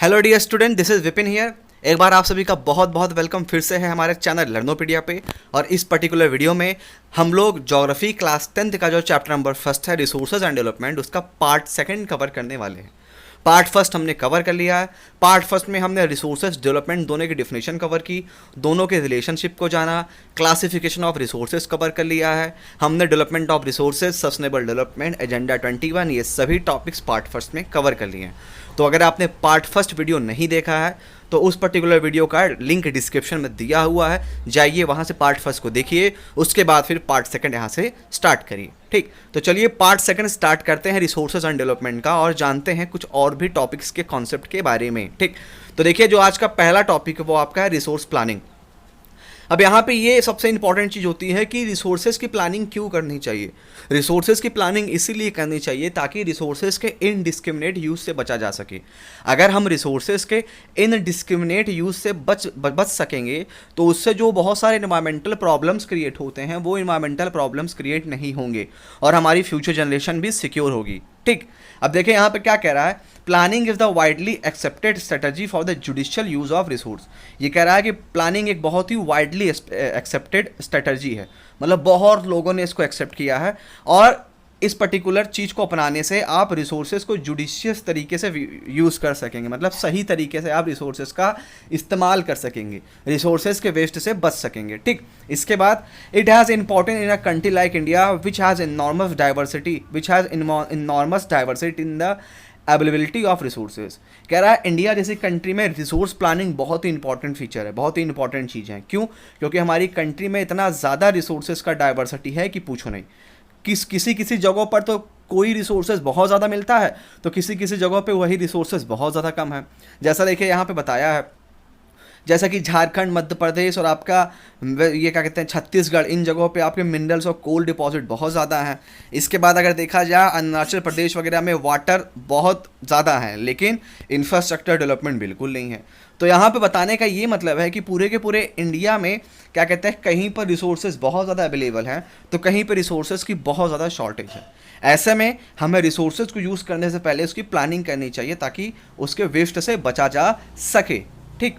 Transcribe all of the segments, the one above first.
Hello dear student, this is Vipin here. एक बार आप सभी का बहुत बहुत वेलकम फिर से है हमारे चैनल लर्नोपीडिया पे। और इस पर्टिकुलर वीडियो में हम लोग ज्योग्राफी क्लास 10th का जो चैप्टर नंबर फर्स्ट है रिसोर्सेज एंड डेवलपमेंट, उसका पार्ट सेकंड कवर करने वाले हैं। पार्ट फर्स्ट हमने कवर कर लिया है। पार्ट फर्स्ट में हमने रिसोर्सेज डेवलपमेंट दोनों की डिफिनेशन कवर की, दोनों के रिलेशनशिप को जाना, क्लासिफिकेशन ऑफ रिसोर्सेज कवर कर लिया है हमने, development of resources, sustainable development, agenda 21, ये सभी टॉपिक्स पार्ट फर्स्ट में कवर कर लिए हैं। तो अगर आपने पार्ट फर्स्ट वीडियो नहीं देखा है तो उस पर्टिकुलर वीडियो का लिंक डिस्क्रिप्शन में दिया हुआ है, जाइए वहाँ से पार्ट फर्स्ट को देखिए, उसके बाद फिर पार्ट सेकंड यहाँ से स्टार्ट करिए। ठीक, तो चलिए पार्ट सेकंड स्टार्ट करते हैं रिसोर्सेज एंड डेवलपमेंट का और जानते हैं कुछ और भी टॉपिक्स के कॉन्सेप्ट के बारे में। ठीक, तो देखिए जो आज का पहला टॉपिक है वो आपका है रिसोर्स प्लानिंग। अब यहाँ पे ये सबसे इंपॉर्टेंट चीज़ होती है कि रिसोर्सेज की प्लानिंग क्यों करनी चाहिए। रिसोर्सेज की प्लानिंग इसीलिए करनी चाहिए ताकि रिसोर्सेज के इनडिस्क्रिमिनेट यूज़ से बचा जा सके। अगर हम रिसोर्सेज के इनडिस्क्रिमिनेट यूज़ से बच सकेंगे तो उससे जो बहुत सारे इन्वायरमेंटल प्रॉब्लम्स क्रिएट होते हैं वो इन्वायरमेंटल प्रॉब्लम्स क्रिएट नहीं होंगे और हमारी फ्यूचर जनरेशन भी सिक्योर होगी। ठीक, अब देखें यहाँ पे क्या कह रहा है, planning is the widely accepted strategy for the judicial use of resource. ये कह रहा है कि प्लानिंग एक बहुत ही वाइडली एक्सेप्टेड स्ट्रेटजी है, मतलब बहुत लोगों ने इसको एक्सेप्ट किया है और इस पर्टिकुलर चीज़ को अपनाने से आप रिसोर्सेज को जुडिशियस तरीके से यूज़ कर सकेंगे, मतलब सही तरीके से आप रिसोर्सेज का इस्तेमाल कर सकेंगे, रिसोर्सेज के वेस्ट से बच सकेंगे। ठीक, इसके बाद it has important in a country like India which has enormous diversity in the availability of resources. कह रहा है इंडिया जैसी कंट्री में रिसोर्स प्लानिंग बहुत ही इंपॉर्टेंट फीचर है, बहुत ही इंपॉर्टेंट चीज़ है। क्यों? क्योंकि हमारी कंट्री में इतना ज़्यादा रिसोर्सेज का डाइवर्सिटी है कि पूछो नहीं। किसी जगहों पर तो कोई रिसोर्सेज बहुत ज़्यादा मिलता है तो किसी जगहों पे वही रिसोर्सेज बहुत ज़्यादा कम है। जैसा देखिए यहाँ पे बताया है, जैसा कि झारखंड, मध्य प्रदेश और आपका ये क्या कहते हैं छत्तीसगढ़, इन जगहों पे आपके मिनरल्स और कोल डिपॉजिट बहुत ज़्यादा हैं। इसके बाद अगर देखा जाए अरुणाचल प्रदेश वगैरह में वाटर बहुत ज़्यादा है लेकिन इंफ्रास्ट्रक्चर डेवलपमेंट बिल्कुल नहीं है। तो यहाँ पे बताने का ये मतलब है कि पूरे के पूरे इंडिया में क्या कहते हैं कहीं पर रिसोर्सेज बहुत ज़्यादा अवेलेबल हैं तो कहीं पर रिसोर्सेज की बहुत ज़्यादा शॉर्टेज है। ऐसे में हमें रिसोर्सेज को यूज़ करने से पहले उसकी प्लानिंग करनी चाहिए ताकि उसके वेस्ट से बचा जा सके। ठीक,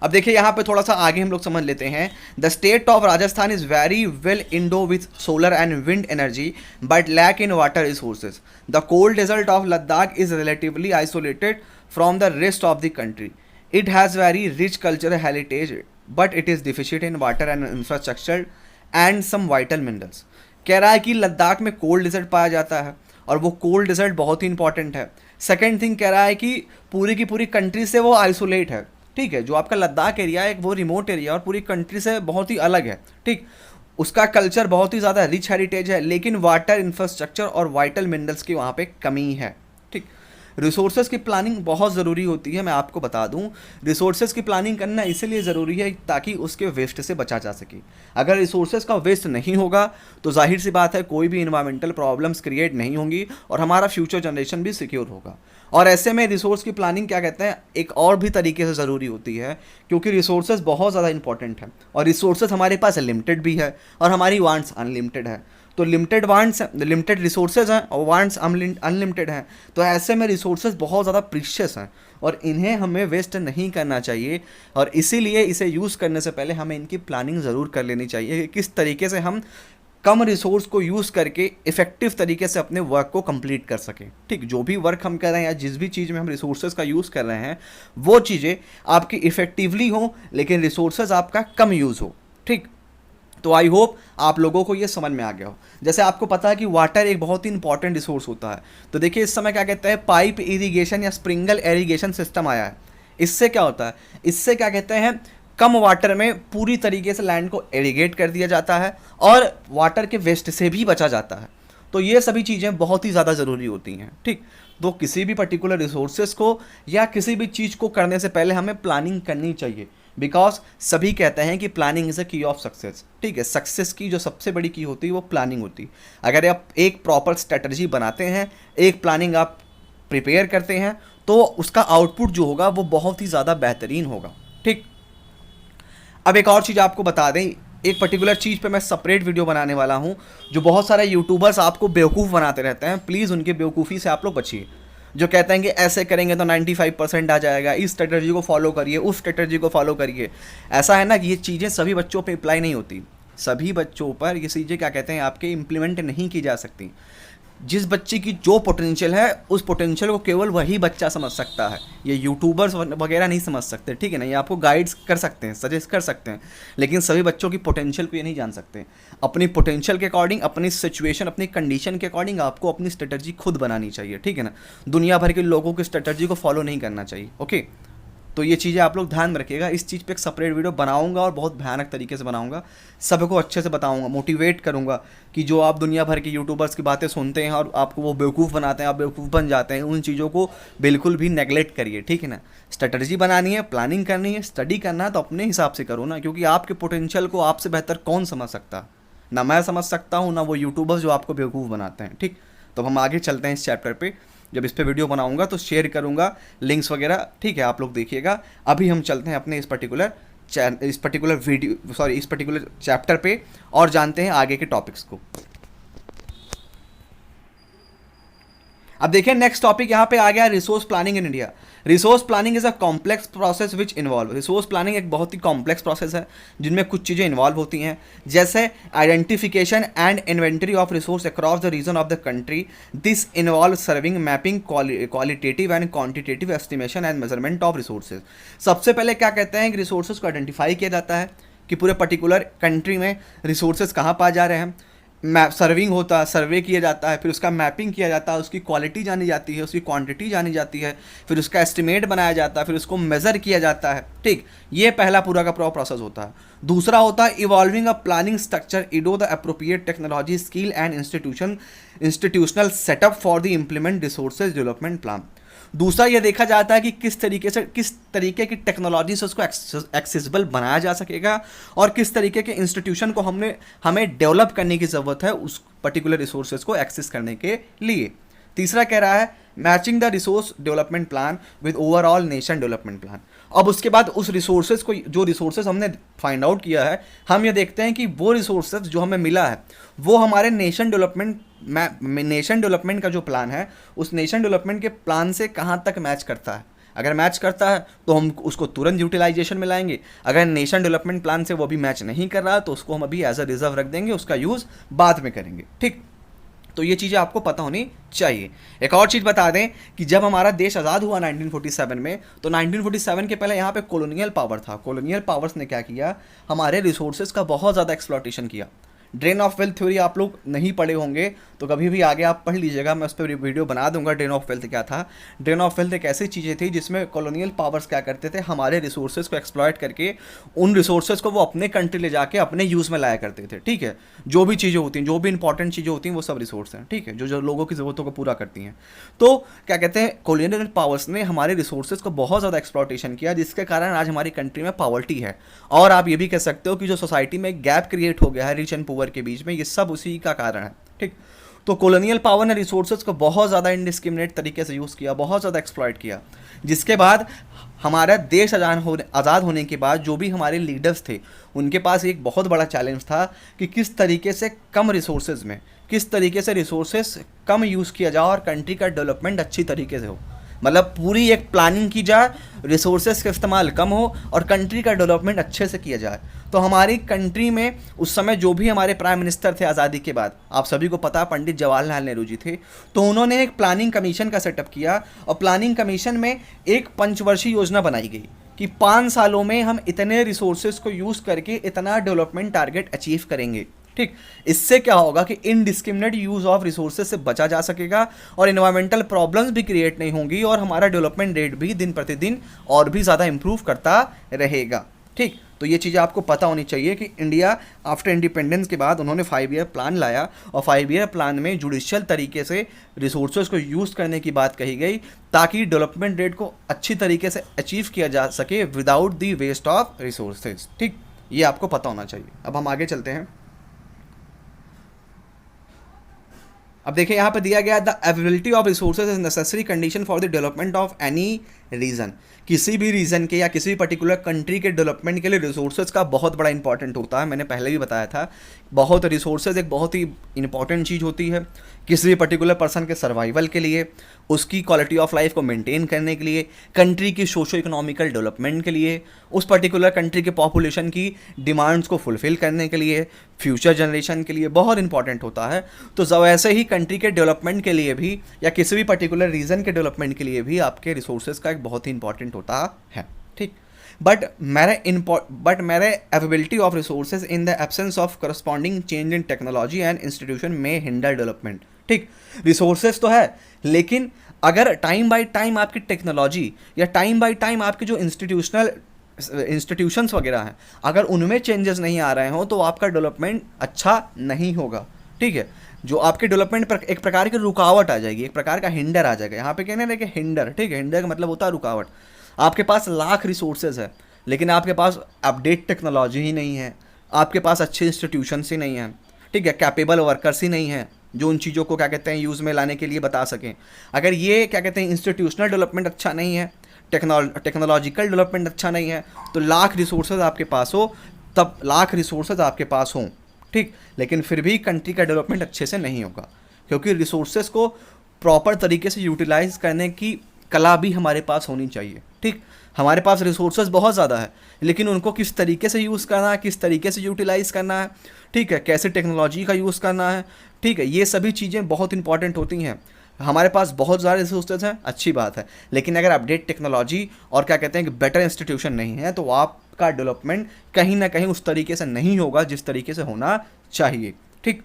अब देखिए यहाँ पे थोड़ा सा आगे हम लोग समझ लेते हैं। The state of Rajasthan is very well endowed with solar and wind energy but lack in water resources. The cold desert of Ladakh is relatively isolated from the rest of the country. It has very rich cultural heritage but it is deficient in water and infrastructure and some vital minerals. कह रहा है कि लद्दाख में cold desert पाया जाता है और वो कोल्ड डेजर्ट बहुत ही इंपॉर्टेंट है। सेकेंड थिंग कह रहा है कि पूरी की पूरी कंट्री से वो आइसोलेट है। ठीक है, जो आपका लद्दाख एरिया है वो रिमोट एरिया और पूरी कंट्री से बहुत ही अलग है। ठीक, उसका कल्चर बहुत ही ज़्यादा रिच हेरिटेज है लेकिन वाटर इंफ्रास्ट्रक्चर और वाइटल मिनरल्स की वहाँ पे कमी है। ठीक, रिसोर्सेज की प्लानिंग बहुत ज़रूरी होती है। मैं आपको बता दूं, रिसोर्सेज की प्लानिंग करना इसलिए ज़रूरी है ताकि उसके वेस्ट से बचा जा सके। अगर रिसोर्सेज का वेस्ट नहीं होगा तो जाहिर सी बात है कोई भी इन्वायरमेंटल प्रॉब्लम्स क्रिएट नहीं होंगी और हमारा फ्यूचर जनरेशन भी सिक्योर होगा। और ऐसे में रिसोर्स की प्लानिंग क्या कहते हैं एक और भी तरीके से ज़रूरी होती है क्योंकि रिसोर्सेज बहुत ज़्यादा इंपॉर्टेंट है और रिसोर्सेज हमारे पास लिमिटेड भी है और हमारी वांट्स अनलिमिटेड है। तो लिमिटेड रिसोर्सेज हैं और वांट्स अनलिमिटेड हैं। तो ऐसे में रिसोर्सेज बहुत ज़्यादा प्रीशियस हैं और इन्हें हमें वेस्ट नहीं करना चाहिए और इसीलिए इसे यूज़ करने से पहले हमें इनकी प्लानिंग ज़रूर कर लेनी चाहिए कि किस तरीके से हम कम रिसोर्स को यूज़ करके इफ़ेक्टिव तरीके से अपने वर्क को कंप्लीट कर सकें। ठीक, जो भी वर्क हम कर रहे हैं या जिस भी चीज़ में हम रिसोर्सेज का यूज़ कर रहे हैं वो चीज़ें आपकी इफ़ेक्टिवली हों लेकिन रिसोर्सेज आपका कम यूज़ हो। ठीक, तो आई होप आप लोगों को ये समझ में आ गया हो। जैसे आपको पता है कि वाटर एक बहुत ही इंपॉर्टेंट रिसोर्स होता है। तो देखिए इस समय क्या कहते हैं पाइप इरिगेशन या स्प्रिंगल इरिगेशन सिस्टम आया है। इससे क्या होता है, इससे क्या कहते हैं कम वाटर में पूरी तरीके से लैंड को इरिगेट कर दिया जाता है और वाटर के वेस्ट से भी बचा जाता है। तो ये सभी चीज़ें बहुत ही ज़्यादा ज़रूरी होती हैं। ठीक, तो किसी भी पर्टिकुलर रिसोर्सेज को या किसी भी चीज़ को करने से पहले हमें प्लानिंग करनी चाहिए बिकॉज सभी कहते हैं कि प्लानिंग इज़ अ की ऑफ सक्सेस। ठीक है, सक्सेस की जो सबसे बड़ी की होती है वो प्लानिंग होती है। अगर आप एक प्रॉपर स्ट्रेटजी बनाते हैं, एक प्लानिंग आप प्रिपेयर करते हैं तो उसका आउटपुट जो होगा वो बहुत ही ज़्यादा बेहतरीन होगा। ठीक, अब एक और चीज़ आपको बता दें, एक पर्टिकुलर चीज़ पे मैं सेपरेट वीडियो बनाने वाला हूँ। जो बहुत सारे यूट्यूबर्स आपको बेवकूफ़ बनाते रहते हैं, प्लीज़ उनकी बेवकूफ़ी से आप लोग बचिए। जो कहते हैं कि ऐसे करेंगे तो 95% आ जाएगा, इस स्ट्रेटजी को फॉलो करिए, उस स्ट्रेटजी को फॉलो करिए। ऐसा है ना कि ये चीज़ें सभी बच्चों पे अप्लाई नहीं होती, सभी बच्चों पर ये चीज़ें क्या कहते हैं आपके इम्प्लीमेंट नहीं की जा सकती। जिस बच्चे की जो पोटेंशियल है उस पोटेंशियल को केवल वही बच्चा समझ सकता है, ये यूट्यूबर्स वगैरह नहीं समझ सकते, ठीक है ना। ये आपको गाइड्स कर सकते हैं, सजेस्ट कर सकते हैं, लेकिन सभी बच्चों की पोटेंशियल को ये नहीं जान सकते। अपनी पोटेंशियल के अकॉर्डिंग, अपनी सिचुएशन, अपनी कंडीशन के अकॉर्डिंग आपको अपनी स्ट्रेटजी खुद बनानी चाहिए, ठीक है ना। दुनिया भर के लोगों की स्ट्रेटजी को फॉलो नहीं करना चाहिए, ओके। तो ये चीज़ें आप लोग ध्यान में रखिएगा। इस चीज़ पे एक सेपरेट वीडियो बनाऊंगा और बहुत भयानक तरीके से बनाऊंगा, सबको अच्छे से बताऊंगा, मोटिवेट करूंगा कि जो आप दुनिया भर के यूट्यूबर्स की बातें सुनते हैं और आपको वो बेवकूफ़ बनाते हैं, आप बेवकूफ़ बन जाते हैं, उन चीज़ों को बिल्कुल भी नेगलेक्ट करिए, ठीक है ना। स्ट्रेटजी बनानी है, प्लानिंग करनी है, स्टडी करना है तो अपने हिसाब से करो ना, क्योंकि आपके पोटेंशियल को आपसे बेहतर कौन समझ सकता, ना मैं समझ सकता हूँ ना वो यूट्यूबर्स जो आपको बेवकूफ़ बनाते हैं, ठीक। तो हम आगे चलते हैं इस चैप्टर पे। जब इस पे वीडियो बनाऊंगा तो शेयर करूंगा लिंक्स वगैरह, ठीक है, आप लोग देखिएगा। अभी हम चलते हैं अपने इस पर्टिकुलर चैप्टर पे और जानते हैं आगे के टॉपिक्स को। अब देखिए नेक्स्ट टॉपिक यहाँ पे आ गया, resource planning in India. Resource planning is a complex process which involve, resource planning एक बहुत ही कॉम्प्लेक्स प्रोसेस है जिनमें कुछ चीज़ें इन्वॉल्व होती हैं, जैसे identification and inventory of resource across the region of the country. This involve serving mapping qualitative and quantitative estimation and measurement of resources. सबसे पहले क्या कहते हैं कि रिसोर्सेज को आइडेंटिफाई किया जाता है कि पूरे पर्टिकुलर कंट्री में रिसोर्सेज कहाँ पाए जा रहे हैं, मैप सर्विंग होता है, सर्वे किया जाता है, फिर उसका मैपिंग किया जाता है, उसकी क्वालिटी जानी जाती है, उसकी क्वांटिटी जानी जाती है, फिर उसका एस्टिमेट बनाया जाता है, फिर उसको मेज़र किया जाता है, ठीक। ये पहला पूरा का पूरा प्रोसेस होता है। दूसरा होता है इवॉल्विंग अ प्लानिंग स्ट्रक्चर इडो the appropriate technology skill and institutional setup for the implement resources development plan. दूसरा ये देखा जाता है कि किस तरीके की टेक्नोलॉजी से उसको एक्सेसिबल बनाया जा सकेगा और किस तरीके के इंस्टीट्यूशन को हमें डेवलप करने की ज़रूरत है उस पर्टिकुलर रिसोर्सेज को एक्सेस करने के लिए। तीसरा कह रहा है matching the resource development plan with overall nation development plan. अब उसके बाद उस रिसोर्सेज को, जो रिसोर्सेज हमने फाइंड आउट किया है, हम ये देखते हैं कि वो रिसोर्सेज जो हमें मिला है वो हमारे नेशन डेवलपमेंट का जो प्लान है उस नेशन डेवलपमेंट के प्लान से कहाँ तक मैच करता है। अगर मैच करता है तो हम उसको तुरंत यूटिलाइजेशन में लाएंगे, अगर नेशन डेवलपमेंट प्लान से वो भी मैच नहीं कर रहा तो उसको हम अभी एज अ रिजर्व रख देंगे, उसका यूज़ बाद में करेंगे, ठीक। तो ये चीज़ें आपको पता होनी चाहिए। एक और चीज़ बता दें कि जब हमारा देश आज़ाद हुआ 1947 में, तो 1947 के पहले यहाँ पे कॉलोनियल पावर था। कॉलोनियल पावर्स ने क्या किया, हमारे रिसोर्सेज का बहुत ज़्यादा एक्सप्लॉयटेशन किया। ड्रेन ऑफ वेल्थ थ्योरी आप लोग नहीं पढ़े होंगे तो कभी भी आगे आप पढ़ लीजिएगा, मैं उस पर वीडियो बना दूंगा। ड्रेन ऑफ वेल्थ क्या था। ड्रेन ऑफ वेल्थ एक ऐसी चीज़ें थी जिसमें कॉलोनियल पावर्स क्या करते थे, हमारे रिसोर्सेज को एक्सप्लॉयट करके उन रिसोर्सेज को वो अपने कंट्री ले जाके अपने यूज़ में लाया करते थे, ठीक है। जो भी चीज़ें होती हैं, जो भी इंपॉर्टेंट चीज़ें होती हैं, वो सब रिसोर्स हैं, ठीक है, जो लोगों की ज़रूरतों को पूरा करती हैं। तो क्या कहते हैं, कॉलोनियल पावर्स ने हमारे रिसोर्सेज को बहुत ज़्यादा एक्सप्लॉयटेशन किया, जिसके कारण आज हमारी कंट्री में पॉवर्टी है। और आप ये भी कह सकते हो कि जो सोसाइटी में गैप क्रिएट हो गया है रिच एंड पुअर के बीच में, ये सब उसी का कारण है, ठीक। तो कॉलोनियल पावर ने रिसोर्सेज को बहुत ज़्यादा इनडिस्क्रिमिनेट तरीके से यूज़ किया, बहुत ज़्यादा एक्सप्लॉयट किया, जिसके बाद हमारा देश आज़ाद होने के बाद जो भी हमारे लीडर्स थे उनके पास एक बहुत बड़ा चैलेंज था कि किस तरीके से कम रिसोर्सेज में, किस तरीके से रिसोर्सेज कम यूज़ किया जाए और कंट्री का डेवलपमेंट अच्छी तरीके से हो। मतलब पूरी एक प्लानिंग की जाए, रिसोर्सेज का इस्तेमाल कम हो और कंट्री का डेवलपमेंट अच्छे से किया जाए। तो हमारी कंट्री में उस समय जो भी हमारे प्राइम मिनिस्टर थे आज़ादी के बाद, आप सभी को पता, पंडित जवाहरलाल नेहरू जी थे। तो उन्होंने एक प्लानिंग कमीशन का सेटअप किया और प्लानिंग कमीशन में एक पंचवर्षीय योजना बनाई गई कि 5 सालों में हम इतने रिसोर्सेज को यूज़ करके इतना डेवलपमेंट टारगेट अचीव करेंगे, ठीक। इससे क्या होगा कि इनडिस्क्रिमिनेट यूज ऑफ रिसोर्सेज से बचा जा सकेगा और इन्वायरमेंटल प्रॉब्लम्स भी क्रिएट नहीं होंगी और हमारा डेवलपमेंट रेट भी दिन प्रतिदिन और भी ज़्यादा इंप्रूव करता रहेगा, ठीक। तो ये चीज़ें आपको पता होनी चाहिए कि इंडिया आफ्टर इंडिपेंडेंस के बाद उन्होंने 5 ईयर प्लान लाया और 5 ईयर प्लान में जुडिशियल तरीके से रिसोर्सेज को यूज़ करने की बात कही गई ताकि डेवलपमेंट रेट को अच्छी तरीके से अचीव किया जा सके without the waste of resources, ठीक। ये आपको पता होना चाहिए। अब हम आगे चलते हैं। अब देखिए यहाँ पे दिया गया the availability of resources is necessary condition for the development of any region. किसी भी रीजन के या किसी भी पर्टिकुलर कंट्री के डेवलपमेंट के लिए रिसोर्सेज का बहुत बड़ा इंपॉर्टेंट होता है। मैंने पहले भी बताया था, बहुत रिसोर्सेज एक बहुत ही इंपॉर्टेंट चीज़ होती है किसी भी पर्टिकुलर पर्सन के सर्वाइवल के लिए, उसकी क्वालिटी ऑफ लाइफ को मेंटेन करने के लिए, कंट्री की सोशो इकोनॉमिकल डेवलपमेंट के लिए, उस पर्टिकुलर कंट्री के पॉपुलेशन की डिमांड्स को फुलफ़िल करने के लिए, फ्यूचर जनरेशन के लिए बहुत इंपॉर्टेंट होता है। तो वैसे ही कंट्री के डेवलपमेंट के लिए भी या किसी भी पर्टिकुलर रीजन के डेवलपमेंट के लिए भी आपके रिसोर्सेज का एक बहुत ही इंपॉर्टेंट होता है, ठीक। बट मेरे availability of resources in the absence of corresponding change in technology and institution में हिंडर डेवलपमेंट, ठीक। रिसोर्सेज तो है, लेकिन अगर टाइम बाय टाइम आपकी टेक्नोलॉजी या टाइम बाय टाइम आपके जो इंस्टीट्यूशंस वगैरह हैं, अगर उनमें चेंजेस नहीं आ रहे हों तो आपका डेवलपमेंट अच्छा नहीं होगा, ठीक है। जो आपके डेवलपमेंट पर एक प्रकार की रुकावट आ जाएगी, एक प्रकार का हिंडर आ जाएगा। यहाँ पे कहने लगे हिंडर, ठीक है, हिंडर का मतलब होता है रुकावट। आपके पास लाख रिसोर्सेज है, लेकिन आपके पास अपडेट टेक्नोलॉजी ही नहीं है, आपके पास अच्छे इंस्टीट्यूशंस ही नहीं हैं, ठीक है, कैपेबल वर्कर्स ही नहीं हैं जो उन चीज़ों को क्या कहते हैं यूज़ में लाने के लिए बता सकें। अगर ये क्या कहते हैं इंस्टीट्यूशनल डेवलपमेंट अच्छा नहीं है, टेक्नोलॉजिकल डेवलपमेंट अच्छा नहीं है, तो लाख रिसोर्सेज आपके पास हो, तब लाख रिसोर्सेज आपके पास हों, ठीक, लेकिन फिर भी कंट्री का डेवलपमेंट अच्छे से नहीं होगा, क्योंकि रिसोर्सेज को प्रॉपर तरीके से यूटिलाइज करने की कला भी हमारे पास होनी चाहिए, ठीक। हमारे पास रिसोर्सेज बहुत ज़्यादा है, लेकिन उनको किस तरीके से यूज़ करना है, किस तरीके से यूटिलाइज़ करना है, ठीक है, कैसे टेक्नोलॉजी का यूज़ करना है, ठीक है, ये सभी चीज़ें बहुत इंपॉर्टेंट होती हैं। हमारे पास बहुत ज़्यादा रिसोर्सेज हैं, अच्छी बात है, लेकिन अगर अपडेट टेक्नोलॉजी और क्या कहते हैं कि बेटर इंस्टीट्यूशन नहीं है, तो आपका डेवलपमेंट कहीं ना कहीं उस तरीके से नहीं होगा जिस तरीके से होना चाहिए, ठीक।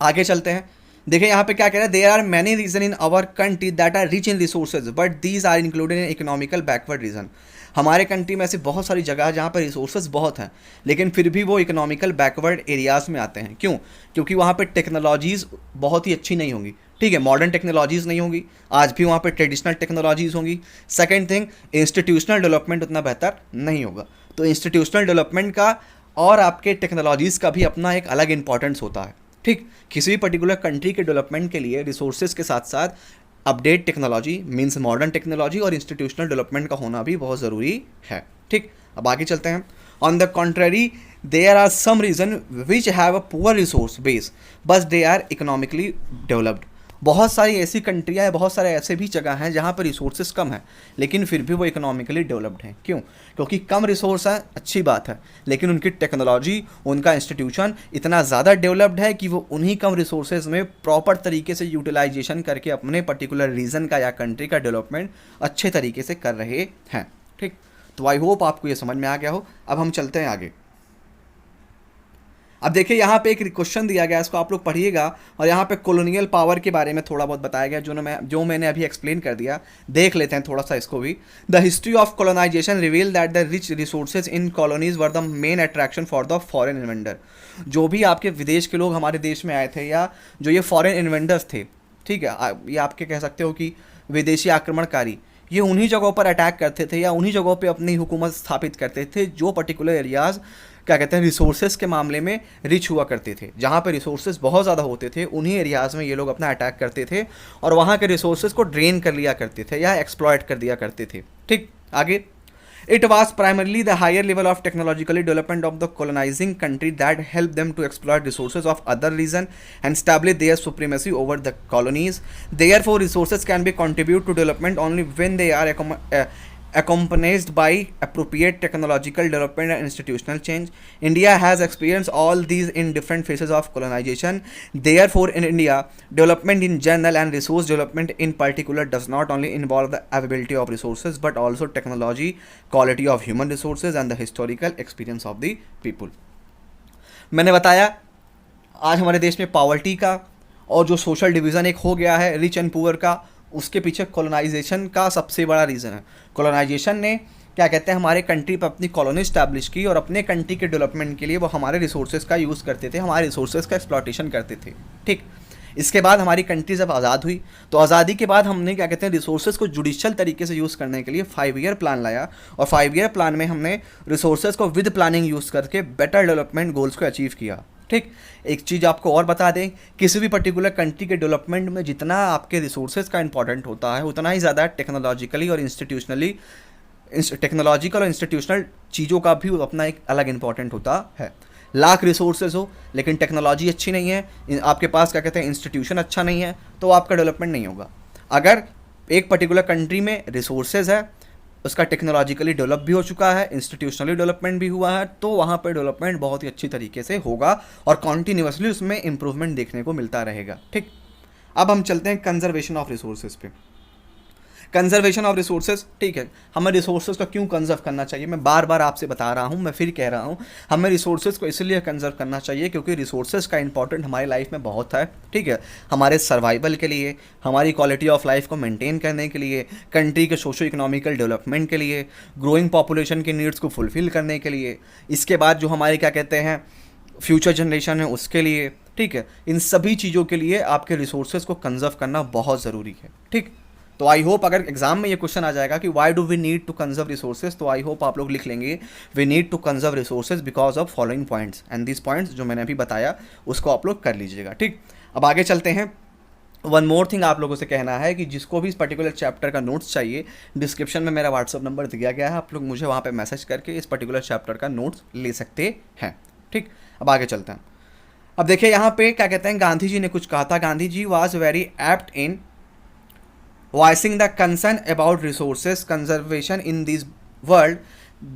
आगे चलते हैं। देखिए यहाँ पे क्या कह रहा है, there are many region in our country that are rich in resources but these are included in economical backward region. हमारे कंट्री में ऐसी बहुत सारी जगह है जहाँ पर रिसोर्सेज बहुत हैं, लेकिन फिर भी वो इकोनॉमिकल बैकवर्ड एरियाज़ में आते हैं। क्यों? क्योंकि वहाँ पे टेक्नोलॉजीज़ बहुत ही अच्छी नहीं होंगी, ठीक है, मॉडर्न टेक्नोलॉजीज़ नहीं होंगी, आज भी वहाँ पे ट्रेडिशनल टेक्नोलॉजीज़ होंगी। सेकेंड थिंग, इंस्टीट्यूशनल डेवलपमेंट उतना बेहतर नहीं होगा। तो इंस्टीट्यूशनल डेवलपमेंट का और आपके टेक्नोलॉजीज़ का भी अपना एक अलग इंपॉर्टेंस होता है, ठीक। किसी भी पर्टिकुलर कंट्री के डेवलपमेंट के लिए रिसोर्सेज के साथ साथ update technology means modern technology और इंस्टीट्यूशनल डेवलपमेंट का होना भी बहुत ज़रूरी है, ठीक। अब आगे चलते हैं। On the contrary there are some region which have a poor resource base but they are economically developed. बहुत सारी ऐसी कंट्रियाँ हैं, बहुत सारे ऐसे भी जगह हैं जहाँ पर रिसोर्सेज कम है, लेकिन फिर भी वो इकोनॉमिकली डेवलप्ड हैं। क्यों? क्योंकि कम रिसोर्स है, अच्छी बात है, लेकिन उनकी टेक्नोलॉजी, उनका इंस्टीट्यूशन इतना ज़्यादा डेवलप्ड है कि वो उन्हीं कम रिसोर्सेज में प्रॉपर तरीके से यूटिलाइजेशन करके अपने पर्टिकुलर रीजन का या कंट्री का डेवलपमेंट अच्छे तरीके से कर रहे हैं, ठीक। तो आई होप आपको ये समझ में आ गया हो। अब हम चलते हैं आगे। अब देखिए यहाँ पे एक क्वेश्चन दिया गया, इसको आप लोग पढ़िएगा, और यहाँ पे कॉलोनियल पावर के बारे में थोड़ा बहुत बताया गया जो मैंने अभी एक्सप्लेन कर दिया। देख लेते हैं थोड़ा सा इसको भी। The history of colonization reveal that the rich resources in colonies were the main attraction for the foreign inventor. जो भी आपके विदेश के लोग हमारे देश में आए थे या जो ये फॉरेन इन्वेंटर्स थे, ठीक है, ये आपके कह सकते हो कि विदेशी आक्रमणकारी, ये उन्हीं जगहों पर अटैक करते थे या उन्हीं जगहों पे अपनी हुकूमत स्थापित करते थे जो पर्टिकुलर एरियाज़ क्या कहते हैं रिसोर्सेज के मामले में रिच हुआ करते थे। जहाँ पे रिसोर्सेज बहुत ज़्यादा होते थे उन्हीं एरियाज़ में ये लोग अपना अटैक करते थे और वहाँ के रिसोर्सेज को ड्रेन कर लिया करते थे या एक्सप्लॉयट कर दिया करते थे, ठीक। आगे, it was primarily the higher level of technologically development of the colonizing country that helped them to exploit resources of other region and establish their supremacy over the colonies. Therefore, resources can be contribute to development only when they are accompanied by appropriate technological development and institutional change. India has experienced all these in different phases of colonization. Therefore, in India, development in general and resource development in particular does not only involve the availability of resources but also technology, quality of human resources and the historical experience of the people. मैंने बताया आज हमारे देश में poverty का और जो social division एक हो गया है रिच एंड पुअर का, उसके पीछे कॉलोनाइजेशन का सबसे बड़ा रीज़न है। कॉलोनाइजेशन ने क्या कहते हैं हमारे कंट्री पर अपनी कॉलोनी स्टैब्लिश की और अपने कंट्री के डेवलपमेंट के लिए वो हमारे रिसोर्सेज का यूज़ करते थे, हमारे रिसोर्सेज का एक्सप्लॉयटेशन करते थे, ठीक। इसके बाद हमारी कंट्री जब आज़ाद हुई तो आज़ादी के बाद हमने क्या कहते हैं रिसोर्सेज को जुडिशियल तरीके से यूज़ करने के लिए 5 ईयर प्लान लाया और 5 ईयर प्लान में हमने रिसोर्सेज को विद प्लानिंग यूज़ करके बेटर डेवलपमेंट गोल्स को अचीव किया, ठीक। एक चीज़ आपको और बता दें, किसी भी पर्टिकुलर कंट्री के डेवलपमेंट में जितना आपके रिसोर्सेज का इंपॉर्टेंट होता है उतना ही ज़्यादा टेक्नोलॉजिकल और इंस्टीट्यूशनल चीज़ों का भी अपना एक अलग इंपॉर्टेंट होता है। लाख रिसोर्सेज हो लेकिन टेक्नोलॉजी अच्छी नहीं है, आपके पास क्या कहते हैं इंस्टीट्यूशन अच्छा नहीं है, तो आपका डेवलपमेंट नहीं होगा। अगर एक पर्टिकुलर कंट्री में रिसोर्सेज है, उसका टेक्नोलॉजिकली डेवलप भी हो चुका है, इंस्टीट्यूशनली डेवलपमेंट भी हुआ है, तो वहाँ पर डेवलपमेंट बहुत ही अच्छी तरीके से होगा और कॉन्टीन्यूसली उसमें इंप्रूवमेंट देखने को मिलता रहेगा। ठीक, अब हम चलते हैं कंजर्वेशन ऑफ रिसोर्सेज पे। कंजर्वेशन ऑफ रिसोर्सेज, ठीक है, हमें रिसोर्सेज को क्यों कंजर्व करना चाहिए, मैं बार बार आपसे बता रहा हूँ, मैं फिर कह रहा हूँ, हमें रिसोर्सेज को इसलिए कंजर्व करना चाहिए क्योंकि रिसोर्सेज का इंपॉर्टेंट हमारी लाइफ में बहुत है। ठीक है, हमारे सर्वाइवल के लिए, हमारी क्वालिटी ऑफ लाइफ को मेंटेन करने के लिए, कंट्री के सोशो इकोनॉमिकल डेवलपमेंट के लिए, ग्रोइंग पॉपुलेशन की नीड्स को फुलफिल करने के लिए, इसके बाद जो हमारे क्या कहते हैं फ्यूचर जनरेशन है उसके लिए। ठीक है, इन सभी चीज़ों के लिए आपके रिसोर्सेज को कंजर्व करना बहुत ज़रूरी है। ठीक, तो आई होप अगर एग्जाम में ये क्वेश्चन आ जाएगा कि why do we need to conserve resources, तो आई होप आप लोग लिख लेंगे we need to conserve resources because of following points, and this points जो मैंने अभी बताया उसको आप लोग कर लीजिएगा। ठीक, अब आगे चलते हैं। वन मोर थिंग आप लोगों से कहना है कि जिसको भी इस पर्टिकुलर चैप्टर का नोट्स चाहिए, डिस्क्रिप्शन में मेरा व्हाट्सअप नंबर दिया गया है, आप लोग मुझे वहाँ पर मैसेज करके इस पर्टिकुलर चैप्टर का नोट्स ले सकते हैं। ठीक, अब आगे चलते हैं। अब देखिए यहाँ पे क्या कहते हैं, गांधी जी ने कुछ कहा था। Gandhi ji was very apt in voicing the concern about resources conservation in this world.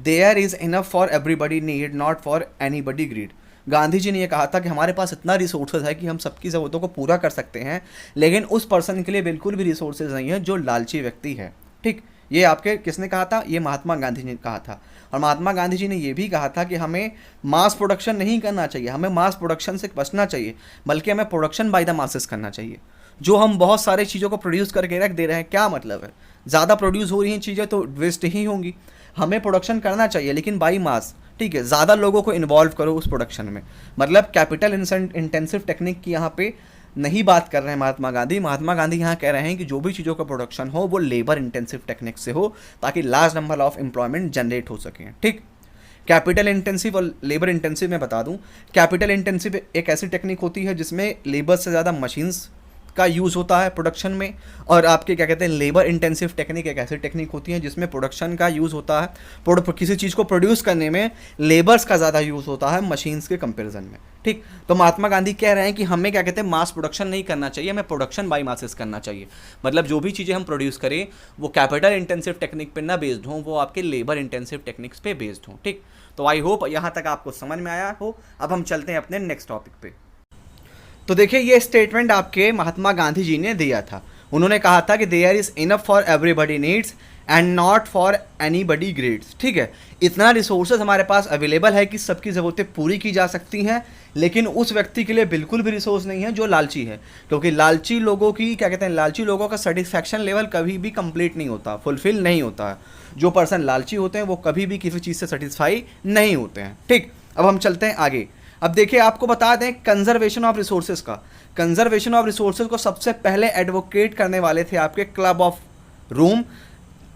There is enough for everybody need, not for anybody greed. Gandhi ji ने ये कहा था कि हमारे पास इतना रिसोर्सेज है कि हम सबकी ज़रूरतों को पूरा कर सकते हैं, लेकिन उस पर्सन के लिए बिल्कुल भी रिसोर्सेज नहीं है जो लालची व्यक्ति है। ठीक, ये आपके किसने कहा था, ये महात्मा गांधी जी ने कहा था। और महात्मा गांधी जी ने ये भी कहा था कि हमें मास प्रोडक्शन नहीं करना चाहिए, हमें मास प्रोडक्शन से बचना चाहिए, बल्कि हमें प्रोडक्शन बाय द मासेस करना चाहिए। जो हम बहुत सारी चीज़ों को प्रोड्यूस करके रख दे रहे हैं, क्या मतलब है, ज़्यादा प्रोड्यूस हो रही हैं चीज़ें तो वेस्ट ही होंगी। हमें प्रोडक्शन करना चाहिए लेकिन बाई मास। ठीक है, ज़्यादा लोगों को इन्वॉल्व करो उस प्रोडक्शन में, मतलब कैपिटल इंटेंसिव टेक्निक की यहाँ पे नहीं बात कर रहे हैं महात्मा गांधी। महात्मा गांधी यहाँ कह रहे हैं कि जो भी चीज़ों का प्रोडक्शन हो वो लेबर इंटेंसिव टेक्निक से हो, ताकि large number of employment generate हो सकें। ठीक, कैपिटल इंटेंसिव और लेबर इंटेंसिव में बता दूं, कैपिटल इंटेंसिव एक ऐसी टेक्निक होती है जिसमें लेबर से ज़्यादा मशीन्स का यूज़ होता है प्रोडक्शन में, और आपके क्या कहते हैं लेबर इंटेंसिव टेक्निक एक ऐसी टेक्निक होती है जिसमें प्रोडक्शन का यूज़ होता है, किसी चीज़ को प्रोड्यूस करने में लेबर्स का ज़्यादा यूज़ होता है मशीन्स के कंपैरिजन में। ठीक, तो महात्मा गांधी कह रहे हैं कि हमें क्या कहते हैं मास प्रोडक्शन नहीं करना चाहिए, हमें प्रोडक्शन बाई मासेस करना चाहिए। मतलब जो भी चीज़ें हम प्रोड्यूस करें वो कैपिटल इंटेंसिव टेक्निक पर ना बेस्ड हों, वो आपके लेबर इंटेंसिव टेक्निक्स पे बेस्ड हों। ठीक, तो आई होप यहाँ तक आपको समझ में आया हो। अब हम चलते हैं अपने नेक्स्ट टॉपिक पे। तो देखिए ये स्टेटमेंट आपके महात्मा गांधी जी ने दिया था। उन्होंने कहा था कि there is enough for everybody needs and not for anybody grades. ठीक है, इतना रिसोर्सेज हमारे पास अवेलेबल है कि सबकी ज़रूरतें पूरी की जा सकती हैं, लेकिन उस व्यक्ति के लिए बिल्कुल भी रिसोर्स नहीं है जो लालची है, क्योंकि लालची लोगों की क्या कहते हैं, लालची लोगों का सेटिस्फैक्शन लेवल कभी भी कंप्लीट नहीं होता, फुलफिल नहीं होता है। जो पर्सन लालची होते हैं वो कभी भी किसी चीज़ से सेटिस्फाई नहीं होते हैं। ठीक, अब हम चलते हैं आगे। अब देखिए आपको बता दें कंजर्वेशन ऑफ रिसोर्सेज का, कंजर्वेशन ऑफ रिसोर्सेज को सबसे पहले एडवोकेट करने वाले थे आपके क्लब ऑफ रोम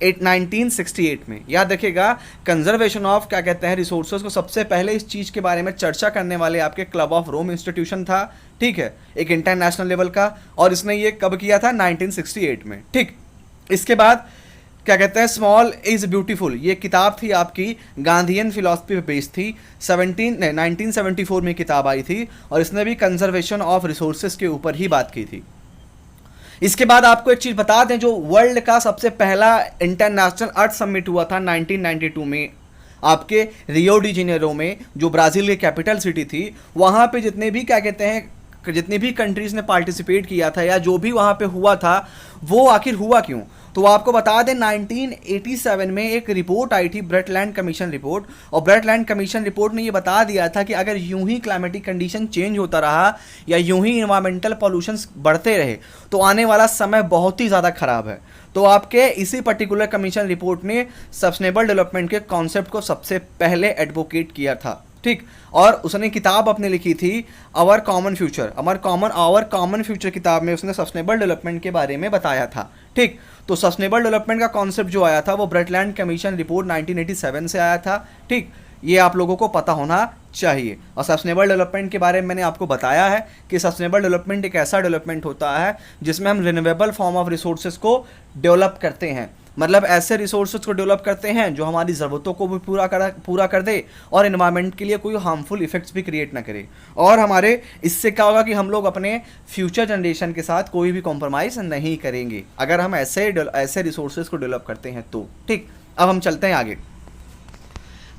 1968 में। याद रखिएगा, कंजर्वेशन ऑफ क्या कहते हैं रिसोर्सेज को सबसे पहले इस चीज़ के बारे में चर्चा करने वाले आपके क्लब ऑफ रोम इंस्टीट्यूशन था। ठीक है, एक इंटरनेशनल लेवल का, और इसने ये कब किया था, 1968 में। ठीक, इसके बाद क्या कहते हैं स्मॉल इज़ ब्यूटीफुल, ये किताब थी आपकी गांधीयन फिलॉसफी पे बेस्ड थी, 1974 में किताब आई थी, और इसने भी कंजर्वेशन ऑफ रिसोर्सेज के ऊपर ही बात की थी। इसके बाद आपको एक चीज़ बता दें, जो वर्ल्ड का सबसे पहला इंटरनेशनल अर्थ समिट हुआ था 1992 में आपके रियो डी जेनेरो में, जो ब्राज़ील की कैपिटल सिटी थी, वहाँ पे जितने भी क्या कहते हैं जितनी भी कंट्रीज़ ने पार्टिसिपेट किया था या जो भी वहाँ पे हुआ था, वो आखिर हुआ क्यों, तो आपको बता दें 1987 में एक रिपोर्ट आई थी, ब्रेटलैंड कमीशन रिपोर्ट, और ब्रेटलैंड कमीशन रिपोर्ट ने ये बता दिया था कि अगर यूं ही क्लाइमेटिक कंडीशन चेंज होता रहा या यूं ही इन्वायरमेंटल पॉल्यूशंस बढ़ते रहे तो आने वाला समय बहुत ही ज़्यादा ख़राब है। तो आपके इसी पर्टिकुलर कमीशन रिपोर्ट ने सस्टेनेबल डेवलपमेंट के कॉन्सेप्ट को सबसे पहले एडवोकेट किया था। ठीक, और उसने किताब अपने लिखी थी our common future, our common future किताब में उसने सस्टेनेबल डेवलपमेंट के बारे में बताया था। ठीक, तो सस्टेनेबल डेवलपमेंट का कॉन्सेप्ट जो आया था वो ब्रेटलैंड कमीशन रिपोर्ट 1987 से आया था। ठीक, ये आप लोगों को पता होना चाहिए। और सस्टेनेबल डेवलपमेंट के बारे में मैंने आपको बताया है कि सस्टेनेबल डेवलपमेंट एक ऐसा डेवलपमेंट होता है जिसमें हम रिन्यूएबल फॉर्म ऑफ रिसोर्सेज को डेवलप करते हैं, मतलब ऐसे रिसोर्सेज को डेवलप करते हैं जो हमारी ज़रूरतों को भी पूरा कर दे और इन्वायरमेंट के लिए कोई हार्मफुल इफेक्ट्स भी क्रिएट ना करे। और हमारे इससे क्या होगा कि हम लोग अपने फ्यूचर जनरेशन के साथ कोई भी कॉम्प्रोमाइज़ नहीं करेंगे अगर हम ऐसे रिसोर्सेज को डेवलप करते हैं तो। ठीक, अब हम चलते हैं आगे।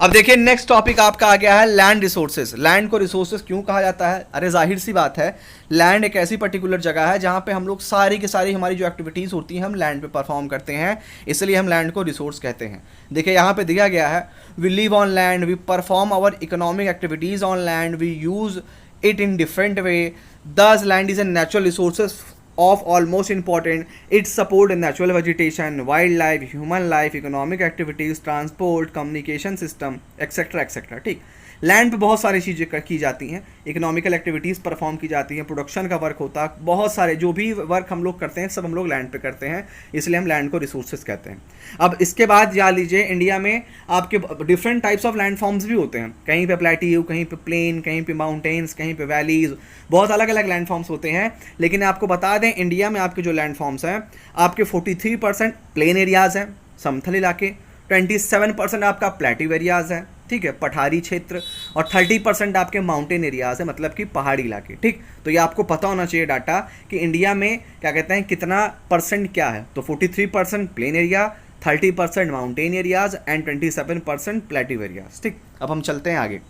अब देखिए नेक्स्ट टॉपिक आपका आ गया है लैंड रिसोर्सेज। लैंड को रिसोर्सेज क्यों कहा जाता है? अरे जाहिर सी बात है, लैंड एक ऐसी पर्टिकुलर जगह है जहाँ पे हम लोग सारी की सारी हमारी जो एक्टिविटीज़ होती हैं हम लैंड पे परफॉर्म करते हैं, इसलिए हम लैंड को रिसोर्स कहते हैं। देखिए यहाँ पे दिया गया है, we live on land, we perform our economic activities on land, we use it in different way, thus land is a natural resources of almost important, it support natural vegetation, wildlife, human life, economic activities, transport, communication system, etc etc। ठीक, land पे बहुत सारी चीज़ें की जाती हैं, economical activities perform की जाती हैं, प्रोडक्शन का वर्क होता है, बहुत सारे जो भी वर्क हम लोग करते हैं सब हम लोग लैंड पे करते हैं, इसलिए हम लैंड को रिसोर्सेज कहते हैं। अब इसके बाद जान लीजिए इंडिया में आपके different types of land forms भी होते हैं, कहीं पे प्लेट्यू, कहीं पे प्लेन, कहीं पे माउंटेन्स, कहीं पे वैलीज, बहुत अलग अलग लैंड फॉर्म्स होते हैं। लेकिन आपको बता दें इंडिया में आपके जो लैंड फॉर्म्स हैं आपके 43% प्लेन एरियाज़ हैं, समतल इलाके, 27% आपका प्लेट्यू एरियाज़ है, ठीक है, पठारी क्षेत्र, और 30% आपके माउंटेन एरियाज़ है, मतलब कि पहाड़ी इलाके। ठीक, तो ये आपको पता होना चाहिए डाटा कि इंडिया में क्या कहते हैं कितना परसेंट क्या है। तो 43% plain area, 30% mountain areas and 27% plateau areas. ठीक, अब हम चलते हैं आगे।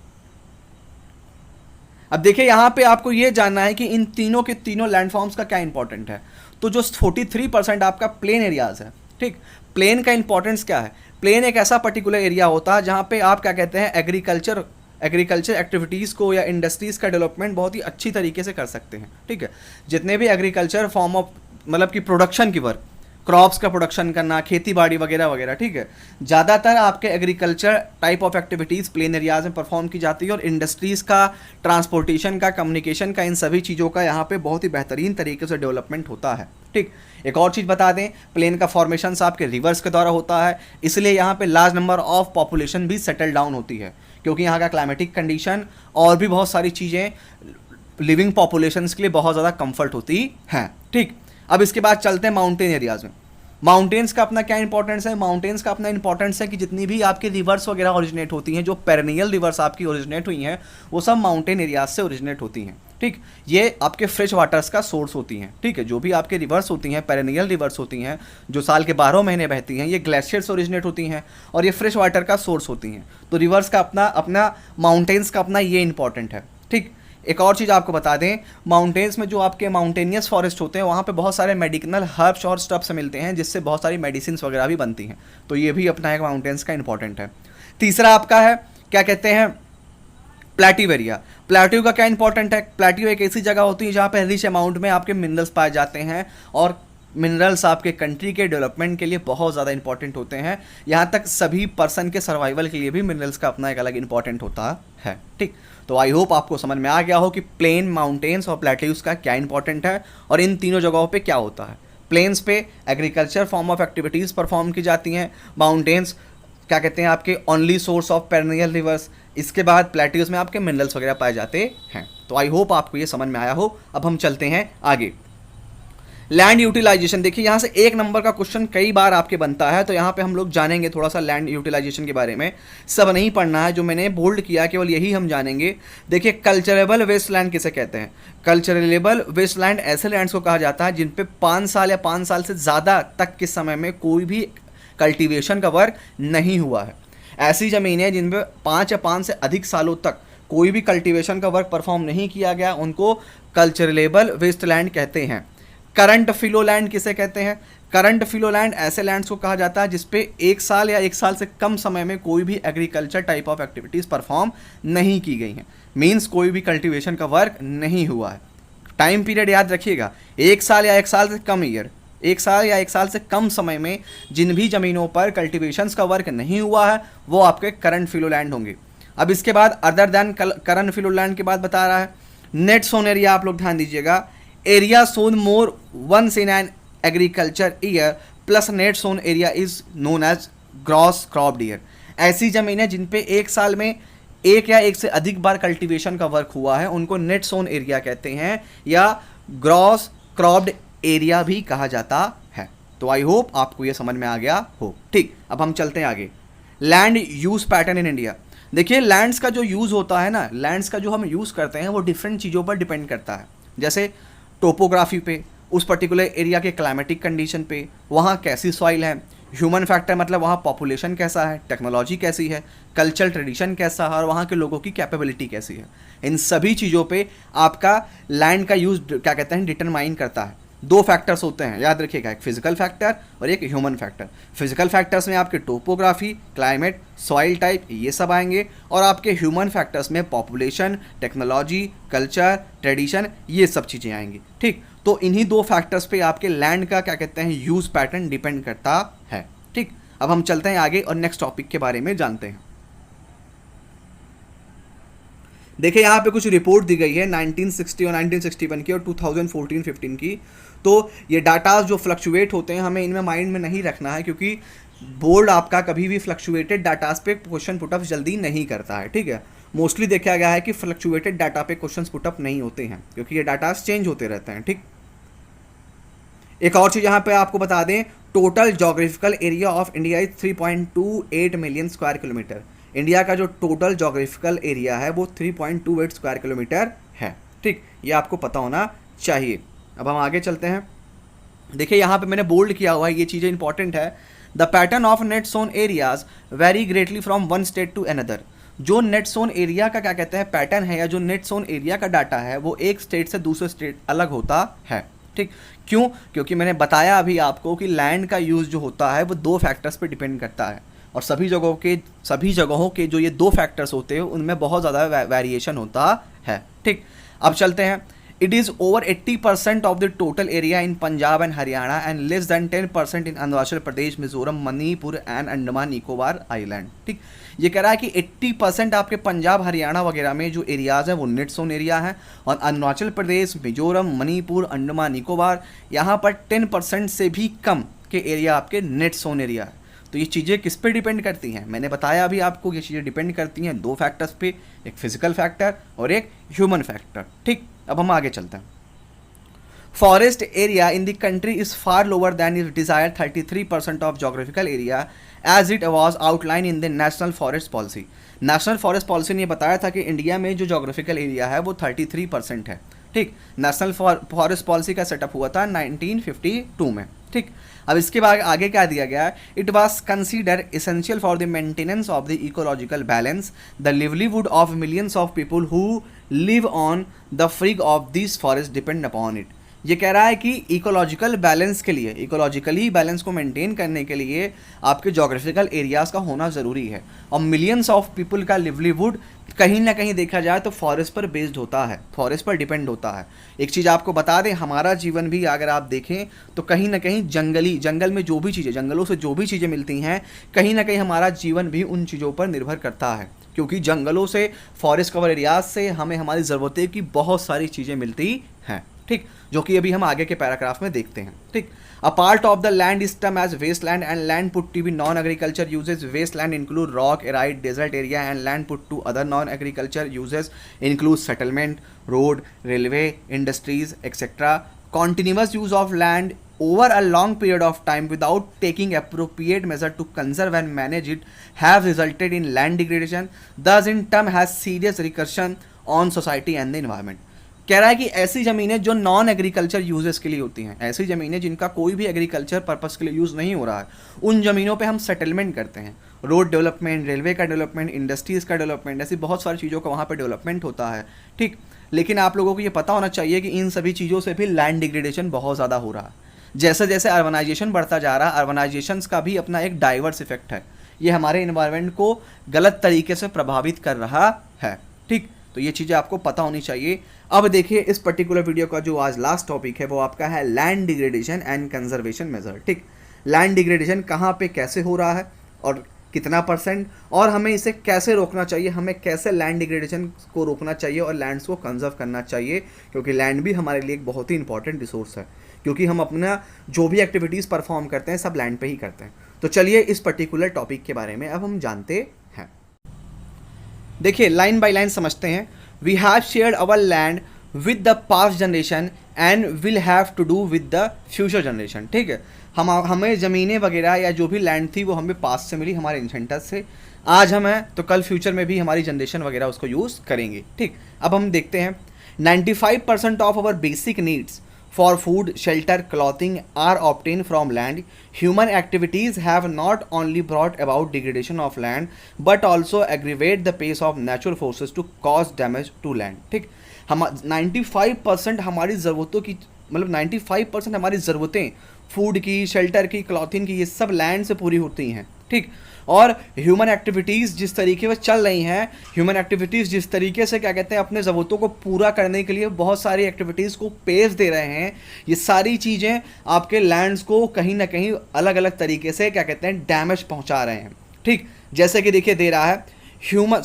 अब देखिए यहाँ पे आपको ये जानना है कि इन तीनों के तीनों लैंडफॉर्म्स का क्या इंपॉर्टेंट है। तो जो 43% आपका प्लेन एरियाज है, ठीक, प्लेन का इंपॉर्टेंस क्या है? प्लेन एक ऐसा पर्टिकुलर एरिया होता है जहाँ पे आप क्या कहते हैं एग्रीकल्चर एक्टिविटीज़ को या इंडस्ट्रीज़ का डेवलपमेंट बहुत ही अच्छी तरीके से कर सकते हैं। ठीक है, जितने भी एग्रीकल्चर फॉर्म ऑफ मतलब कि प्रोडक्शन की वर्क, क्रॉप्स का प्रोडक्शन करना, खेती बाड़ी वगैरह वगैरह, ठीक है, ज़्यादातर आपके agriculture type of activities plain areas में परफॉर्म की जाती है और इंडस्ट्रीज़ का, ट्रांसपोर्टेशन का, कम्युनिकेशन का, इन सभी चीज़ों का यहाँ पे बहुत ही बेहतरीन तरीके से डेवलपमेंट होता है। ठीक, एक और चीज़ बता दें, प्लेन का फॉर्मेशन आपके रिवर्स के द्वारा होता है, इसलिए यहाँ पे लार्ज नंबर ऑफ पॉपुलेशन भी सेटल डाउन होती है, क्योंकि यहाँ का क्लाइमेटिक कंडीशन और भी बहुत सारी चीज़ें लिविंग पॉपुलेशंस के लिए बहुत ज़्यादा कंफर्ट होती हैं। ठीक, अब इसके बाद चलते हैं माउंटेन एरियाज़ में। माउंटेन्स का अपना क्या इंपॉर्टेंस है? माउंटेन्स का अपना इंपॉर्टेंस है कि जितनी भी आपकी रिवर्स वगैरह ओरिजिनेट होती हैं, जो पेरेनियल रिवर्स आपकी ओरिजिनेट हुई हैं, वो सब माउंटेन एरियाज से ओरिजिनेट होती हैं। ठीक, ये आपके फ्रेश वाटर्स का सोर्स होती हैं। ठीक है, जो भी आपके रिवर्स होती हैं, पेरेनियल रिवर्स होती हैं, जो साल के 12 महीने बहती हैं, ये ग्लेशियर से ओरिजिनेट होती हैं और ये फ्रेश वाटर का सोर्स होती हैं। तो रिवर्स का अपना माउंटेन्स का अपना ये इंपॉर्टेंट है। ठीक, एक और चीज़ आपको बता दें, माउंटेन्स में जो आपके माउंटेनियस फॉरेस्ट होते हैं वहाँ पे बहुत सारे मेडिसिनल हर्ब्स और स्टफ्स मिलते हैं, जिससे बहुत सारी मेडिसिन वगैरह भी बनती हैं। तो ये भी अपना एक माउंटेन्स का इंपॉर्टेंट है। तीसरा आपका है क्या कहते हैं, प्लेट्यू एरिया। प्लेट्यू का क्या इंपॉर्टेंट है? प्लेट्यू एक ऐसी जगह होती है जहाँ पे रिच अमाउंट में आपके मिनरल्स पाए जाते हैं और मिनरल्स आपके कंट्री के डेवलपमेंट के लिए बहुत ज़्यादा इंपॉर्टेंट होते हैं। यहाँ तक सभी पर्सन के सर्वाइवल के लिए भी मिनरल्स का अपना एक अलग इंपॉर्टेंट होता है। ठीक, तो आई होप आपको समझ में आ गया हो कि प्लेन, माउंटेन्स और प्लेट्यूज का क्या इंपॉर्टेंट है और इन तीनों जगहों पे क्या होता है। प्लेन्स पे agriculture form of activities perform की जाती हैं, माउंटेन्स क्या कहते हैं आपके only source of perennial reverse, इसके बाद प्लेट्यूज में आपके मिनरल्स वगैरह पाए जाते हैं। तो आई होप आपको ये समझ में आया हो। अब हम चलते हैं आगे। लैंड यूटिलाइजेशन, देखिए यहाँ से एक नंबर का क्वेश्चन कई बार आपके बनता है, तो यहाँ पे हम लोग जानेंगे थोड़ा सा लैंड यूटिलाइजेशन के बारे में। सब नहीं पढ़ना है, जो मैंने बोल्ड किया केवल यही हम जानेंगे। देखिए कल्चरेबल वेस्ट लैंड किसे कहते हैं? कल्चरेबल वेस्ट लैंड ऐसे लैंड्स को कहा जाता है जिन पे 5 साल या 5 साल से ज़्यादा तक के समय में कोई भी कल्टिवेशन का वर्क नहीं हुआ है। ऐसी ज़मीनें जिन पर 5 या 5 से अधिक सालों तक कोई भी कल्टिवेशन का वर्क परफॉर्म नहीं किया गया, उनको कल्चरेबल वेस्ट लैंड कहते हैं। करंट फिलो लैंड किसे कहते हैं? करंट फिलो लैंड ऐसे लैंड्स को कहा जाता है जिसपे 1 साल या 1 साल से कम समय में कोई भी agriculture type of activities perform नहीं की गई हैं, मींस कोई भी कल्टीवेशन का वर्क नहीं हुआ है। टाइम पीरियड याद रखिएगा, 1 साल या 1 साल से कम ईयर, 1 साल या 1 साल से कम समय में जिन भी ज़मीनों पर कल्टिवेशंस का वर्क नहीं हुआ है वो आपके करंट फिलो लैंड होंगे। अब इसके बाद अदर दैन करंट फिलो लैंड के बाद बता रहा है नेट सोन एरिया। आप लोग ध्यान दीजिएगा, area sown more once in an agriculture year plus net sown area is known as gross cropped year। ऐसी ज़मीनें जिन पे एक साल में एक या एक से अधिक बार कल्टीवेशन का वर्क हुआ है उनको नेट सोन एरिया कहते हैं, या ग्रॉस क्रॉप्ड एरिया भी कहा जाता है। तो आई होप आपको ये समझ में आ गया हो। ठीक, अब हम चलते हैं आगे। Land use pattern in India. देखिए लैंड्स का जो यूज़ होता है ना, लैंड्स का जो हम यूज़ करते हैं वो डिफरेंट चीज़ों पर डिपेंड करता है। जैसे टोपोग्राफी पे, उस पर्टिकुलर एरिया के क्लाइमेटिक कंडीशन पे, वहाँ कैसी सॉइल है, ह्यूमन फैक्टर मतलब वहाँ पॉपुलेशन कैसा है, टेक्नोलॉजी कैसी है, कल्चरल ट्रेडिशन कैसा है और वहाँ के लोगों की कैपेबिलिटी कैसी है। इन सभी चीज़ों पे आपका लैंड का यूज़ क्या कहते हैं डिटरमाइन करता है। दो फैक्टर्स होते हैं, याद रखिएगा, एक फिजिकल फैक्टर और एक ह्यूमन फैक्टर। फिजिकल फैक्टर्स में आपके टोपोग्राफी, क्लाइमेट, सॉइल टाइप ये सब आएंगे, और आपके ह्यूमन फैक्टर्स में पॉपुलेशन, टेक्नोलॉजी, कल्चर, ट्रेडिशन ये सब चीज़ें आएंगी। ठीक, तो इन्हीं दो फैक्टर्स पे आपके लैंड का क्या कहते हैं यूज़ पैटर्न डिपेंड करता है। ठीक, अब हम चलते हैं आगे और नेक्स्ट टॉपिक के बारे में जानते हैं। देखिए यहाँ पे कुछ रिपोर्ट दी गई है 1960 और 1961 की और 2014-15 की। तो ये डाटाज जो फ्लक्चुएट होते हैं हमें इनमें माइंड में नहीं रखना है, क्योंकि बोर्ड आपका कभी भी फ्लक्चुएटेड डाटाज पे क्वेश्चन पुटअप जल्दी नहीं करता है। ठीक है, मोस्टली देखा गया है कि फ्लक्चुएटेड डाटा पे क्वेश्चन पुटअप नहीं होते हैं, क्योंकि ये डाटाज चेंज होते रहते हैं। ठीक, एक और चीज़ यहाँ पे आपको बता दें, total geographical area of India is 3.28 million square kilometre. India का जो टोटल जोग्राफिकल एरिया है वो 3.28 स्क्वायर किलोमीटर है। ठीक, ये आपको पता होना चाहिए। अब हम आगे चलते हैं। देखिए यहाँ पे मैंने बोल्ड किया हुआ है, ये चीज़ें इंपॉर्टेंट है। The pattern of net sown areas vary greatly from one state to another. जो नेट सोन एरिया का क्या कहते हैं पैटर्न है, या जो नेट सोन एरिया का डाटा है, वो एक स्टेट से दूसरे स्टेट अलग होता है। ठीक, क्यों? क्योंकि मैंने बताया अभी आपको कि लैंड का यूज़ जो होता है वो दो फैक्टर्स पे डिपेंड करता है, और सभी जगहों के जो ये दो फैक्टर्स होते हैं उनमें बहुत ज़्यादा वेरिएशन होता है। ठीक, अब चलते हैं। It is over 80% of the total area in Punjab and Haryana and less than 10% in Arunachal Pradesh, Mizoram, Manipur and Andaman Nicobar island. ठीक, ये कह रहा है कि 80% आपके पंजाब हरियाणा वगैरह में जो एरियाज़ हैं वो नेट सोन एरिया है, और अरुणाचल प्रदेश, मिजोरम, मणिपुर, अंडमान निकोबार यहाँ पर 10% से भी कम के एरिया आपके नेट सोन एरिया है। तो ये चीज़ें किस पे डिपेंड करती हैं? मैंने बताया अभी आपको, ये चीज़ें डिपेंड करती हैं दो फैक्टर्स पे, एक फिजिकल फैक्टर और एक ह्यूमन फैक्टर। ठीक, अब हम आगे चलते हैं। Forest area in the country is far lower than is desire 33% of geographical area as it was outline in the national forest policy. National forest policy ने बताया था कि इंडिया में जो जोग्राफिकल एरिया है वो 33% है। ठीक, नेशनल फॉरेस्ट पॉलिसी का सेटअप हुआ था 1952 में। ठीक, अब इसके बाद आगे क्या दिया गया है, it was consider essential for the maintenance of the ecological balance, the livelihood of millions of people who live on the fringe of this forest depend upon it. ये कह रहा है कि इकोलॉजिकल बैलेंस के लिए, इकोलॉजिकली बैलेंस को maintain करने के लिए आपके जोग्राफिकल एरियाज़ का होना ज़रूरी है, और मिलियंस ऑफ पीपल का लिवलीहुड कहीं ना कहीं देखा जाए तो फॉरेस्ट पर बेस्ड होता है, फॉरेस्ट पर डिपेंड होता है। एक चीज़ आपको बता दें, हमारा जीवन भी अगर आप देखें तो कहीं ना कहीं जंगल में जो भी चीज़ें, जंगलों से जो भी चीज़ें मिलती हैं, कहीं ना कहीं हमारा जीवन भी उन चीज़ों पर निर्भर करता है, क्योंकि जंगलों से, फॉरेस्ट कवर एरियाज से हमें हमारी ज़रूरतें की बहुत सारी चीज़ें मिलती हैं। ठीक, जो कि अभी हम आगे के पैराग्राफ में देखते हैं। ठीक, a part of the land is term as waste land and land put to be non agriculture uses. Waste land include rock, arid, desert area and land put to other non agriculture uses include settlement, road, railway, industries etcetera. Continuous use of land over a long period of time without taking appropriate measure to conserve and manage it have resulted in land degradation, thus in turn has serious repercussion on society and the environment। कह रहा है कि ऐसी ज़मीनें जो non agriculture uses के लिए होती हैं, ऐसी ज़मीनें जिनका कोई भी एग्रीकल्चर पर्पस के लिए यूज़ नहीं हो रहा है, उन ज़मीनों पे हम सेटलमेंट करते हैं। रोड डेवलपमेंट, रेलवे का डेवलपमेंट, इंडस्ट्रीज़ का डेवलपमेंट, ऐसी बहुत सारी चीज़ों का वहाँ पे डेवलपमेंट होता है। ठीक, लेकिन आप लोगों को ये पता होना चाहिए कि इन सभी चीज़ों से भी लैंड डिग्रेडेशन बहुत ज़्यादा हो रहा है। जैसे जैसे अर्बनाइजेशन बढ़ता जा रहा है, अर्बनाइजेशन का भी अपना एक डाइवर्स इफेक्ट है, ये हमारे इन्वायरमेंट को गलत तरीके से प्रभावित कर रहा है। ठीक, तो ये चीज़ें आपको पता होनी चाहिए। अब देखिए इस पर्टिकुलर वीडियो का जो आज लास्ट टॉपिक है वो आपका है land degradation and conservation measure. ठीक, लैंड डिग्रेडेशन कहाँ पे कैसे हो रहा है और कितना %, और हमें इसे कैसे रोकना चाहिए, हमें कैसे लैंड डिग्रेडेशन को रोकना चाहिए और लैंड्स को कंजर्व करना चाहिए, क्योंकि लैंड भी हमारे लिए एक बहुत ही इंपॉर्टेंट रिसोर्स है, क्योंकि हम अपना जो भी एक्टिविटीज़ परफॉर्म करते हैं सब लैंड पे ही करते हैं। तो चलिए इस पर्टिकुलर टॉपिक के बारे में अब हम जानते हैं। देखिए लाइन बाय लाइन समझते हैं। We have shared our land with the past generation and will have to do with the future generation. ठीक है, हमें ज़मीनें वगैरह या जो भी लैंड थी वो हमें पास्ट से मिली, हमारे इंसेंटर्स से। आज हम हैं तो कल फ्यूचर में भी हमारी जनरेशन वगैरह उसको यूज़ करेंगे। ठीक, अब हम देखते हैं 95% of our basic needs for food, shelter, clothing are obtained from land. Human activities have not only brought about degradation of land but also aggravate the pace of natural forces to cause damage to land. ठीक, हम 95% हमारी ज़रूरतों की, मतलब 95% हमारी ज़रूरतें food की, shelter की, क्लॉथिंग की, ये सब लैंड से पूरी होती हैं। ठीक, और ह्यूमन एक्टिविटीज़ जिस तरीके से चल रही हैं, ह्यूमन एक्टिविटीज़ जिस तरीके से क्या कहते हैं अपने ज़रूरतों को पूरा करने के लिए बहुत सारी एक्टिविटीज़ को पेश दे रहे हैं, ये सारी चीज़ें आपके लैंड्स को कहीं ना कहीं अलग अलग तरीके से क्या कहते हैं डैमेज पहुंचा रहे हैं। ठीक, जैसे कि देखिए दे रहा है